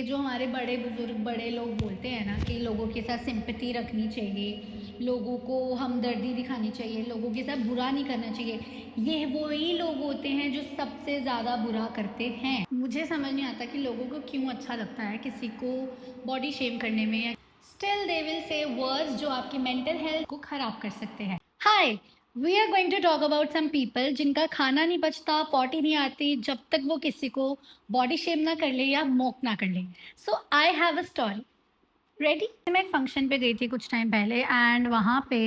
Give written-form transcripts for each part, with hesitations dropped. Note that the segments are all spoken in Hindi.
जो हमारे बड़े बुजुर्ग बड़े लोग बोलते हैं ना कि लोगों के साथ सिंपैथी रखनी चाहिए, लोगों को हमदर्दी दिखानी चाहिए, लोगों के साथ बुरा नहीं करना चाहिए, ये वही लोग होते हैं जो सबसे ज़्यादा बुरा करते हैं। मुझे समझ नहीं आता कि लोगों को क्यों अच्छा लगता है किसी को बॉडी शेम करने में, या still they will say words जो आपकी मेंटल हेल्थ को ख़राब कर सकते हैं। Hi, we are going to talk about some people जिनका खाना नहीं पचता, पॉटी नहीं आती, जब तक वो किसी को बॉडी शेम ना कर ले या मोक ना कर ले। So I have a story ready. मैं एक फंक्शन पे गई थी कुछ टाइम पहले, एंड वहाँ पे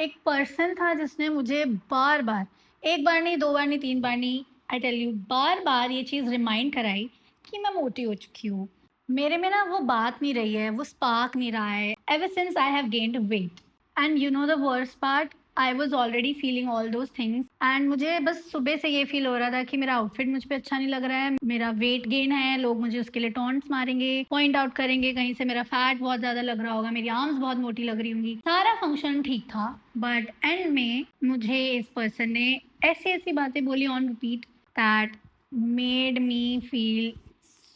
एक पर्सन था जिसने मुझे बार बार, एक बार नहीं, दो बार नहीं, तीन बार नहीं, आई टेल यू, बार बार ये चीज़ रिमाइंड कराई कि मैं मोटी हो चुकी हूँ। मेरे में ना वो बात नहीं रही है, वो स्पार्क नहीं रहा है ever since I have gained wait. And you know the worst part, I was already feeling all those things, and मुझे बस सुबह से ये फील हो रहा था कि मेरा आउटफिट मुझ पे अच्छा नहीं लग रहा है, मेरा वेट गेन है, लोग मुझे उसके लिए टॉन्ट्स मारेंगे, पॉइंट आउट करेंगे, कहीं से मेरा फैट बहुत ज़्यादा लग रहा होगा, मेरी आर्म्स बहुत मोटी लग रही होंगी। सारा फंक्शन ठीक था, बट एंड में मुझे इस पर्सन ने ऐसी ऐसी बातें बोली on repeat that made me feel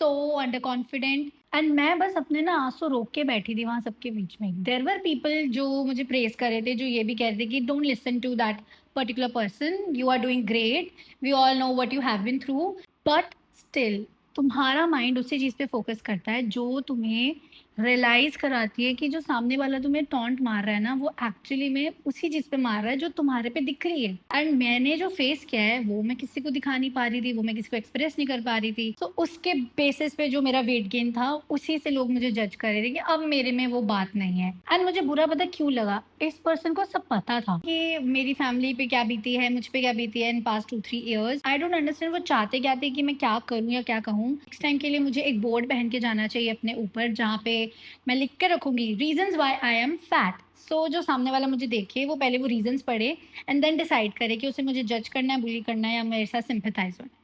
so under confident. And मैं बस अपने ना आंसू रोक के बैठी थी वहाँ सबके बीच में। देयर वर पीपल जो मुझे प्रेज कर रहे थे, जो ये भी कह रहे थे कि don't listen to that particular person, you are doing great, we all know what you have been through. But still तुम्हारा माइंड उसी चीज़ पे फोकस करता है जो तुम्हें रियलाइज कराती है कि जो सामने वाला तुम्हें टॉन्ट मार रहा है ना, वो एक्चुअली में उसी चीज़ पे मार रहा है जो तुम्हारे पे दिख रही है। एंड मैंने जो फेस किया है वो मैं किसी को दिखा नहीं पा रही थी, वो मैं किसी को एक्सप्रेस नहीं कर पा रही थी। तो उसके बेसिस पे जो मेरा वेट गेन था, उसी से लोग मुझे जज कर रहे थे कि अब मेरे में वो बात नहीं है। एंड मुझे बुरा पता क्यों लगा, इस पर्सन को सब पता था कि मेरी फैमिली पे क्या बीती है, मुझ पे क्या बीती है in past 2-3 years. I don't understand वो चाहते क्या थे, कि मैं क्या करूँ या क्या कहूँ। नेक्स्ट टाइम के लिए मुझे एक बोर्ड पहन के जाना चाहिए अपने ऊपर, जहाँ पे मैं लिख के रखूंगी reasons why I am fat. So जो सामने वाला मुझे देखे, वो पहले वो रीजंस पढ़े एंड देन डिसाइड करे कि उसे मुझे जज करना है, बुली करना है, या मेरे साथ सिंपैथाइज होना है।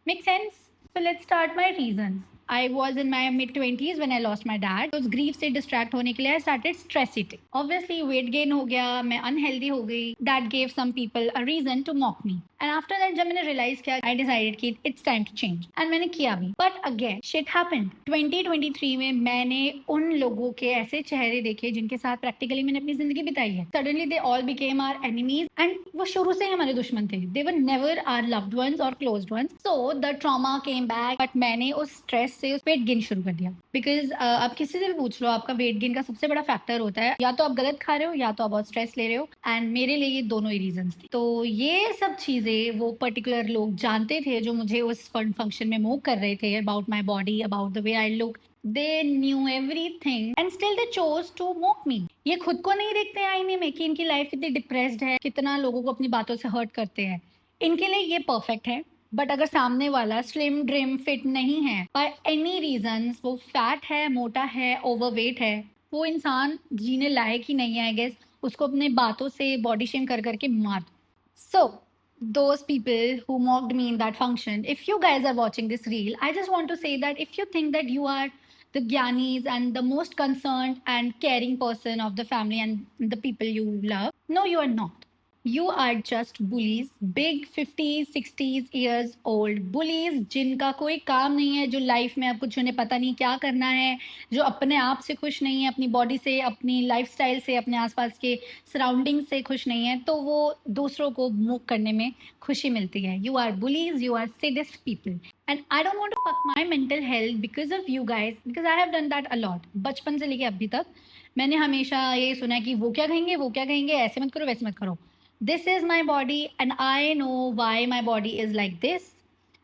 Make sense? So let's start my reasons. I was in my mid 20s when I lost my dad. उस ग्रीफ से डिस्ट्रैक्ट होने के लिए I started stress eating. Obviously weight gain हो गया, मैं अनहेल्दी हो गई। That gave some people a reason to mock me, and after that जब मैंने रियलाइज किया, आई डिसाइडेड कि it's time to change, and मैंने किया भी। But again shit happened. 2023 में मैंने उन लोगों के ऐसे चेहरे देखे जिनके साथ प्रैक्टिकली मैंने अपनी जिंदगी बिताई है। Suddenly they all became our enemies, and वो शुरू से ही हमारे दुश्मन थे। They were never our loved ones और closed ones. So the trauma came back, but मैंने उस स्ट्रेस से उस वेट गेन शुरू कर दिया। बिकॉज आप किसी से भी पूछ लो, आपका वेट गेन का सबसे बड़ा फैक्टर होता है या तो आप गलत खा रहे हो, या तो आप बहुत स्ट्रेस ले रहे हो। एंड मेरे लिए ये दोनों ही रीजन थे। तो ये सब चीजें वो पर्टिकुलर लोग जानते थे जो मुझे उस फंक्शन में मूव कर रहे थे, about my body, about the way I look. They knew everything and still they chose to mock me. ये खुद को नहीं देखते आईने में कि इनकी लाइफ कितनी डिप्रेस्ड है, कितना लोगों को अपनी बातों से हर्ट करते हैं। इनके लिए ये परफेक्ट है। बट अगर सामने वाला स्लिम ड्रिम फिट नहीं है, बाय एनी रीजन, वो फैट है, मोटा है, ओवरवेट है, वो इंसान जीने लायक ही नहीं है। आई गेस उसको अपने बातों से बॉडी शेम कर करके मार दो। So, those people who mocked me in that function, if you guys are watching this reel, I just want to say that if you think that you are the Gyanis and the most concerned and caring person of the family and the people you love, no, you are not. You are just bullies, big 50s 60s years old bullies, जिनका कोई काम नहीं है, जो लाइफ में अब कुछ उन्हें पता नहीं क्या करना है, जो अपने आप से खुश नहीं है, अपनी बॉडी से, अपनी लाइफस्टाइल से, अपने आसपास के सराउंडिंग से खुश नहीं है, तो वो दूसरों को मूव करने में खुशी मिलती है। You are bullies, you are sadist people, and I don't want to fuck my mental health because of you guys, because I have done that a lot. बचपन से लेके अभी तक मैंने हमेशा ये सुना है कि वो क्या कहेंगे, वो क्या कहेंगे, ऐसे मत करो, वैसे मत करो। This is my body and I know why my body is like this.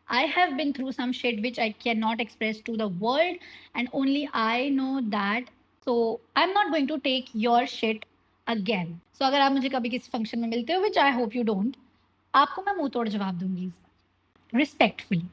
I have been through some shit which I cannot express to the world, and only I know that. So I'm not going to take your shit again. So अगर आप मुझे कभी किसी फंक्शन में मिलते हो, which I hope you don't, आपको मैं मुंह तोड़ जवाब दूंगी इस बार, रिस्पेक्टफुली।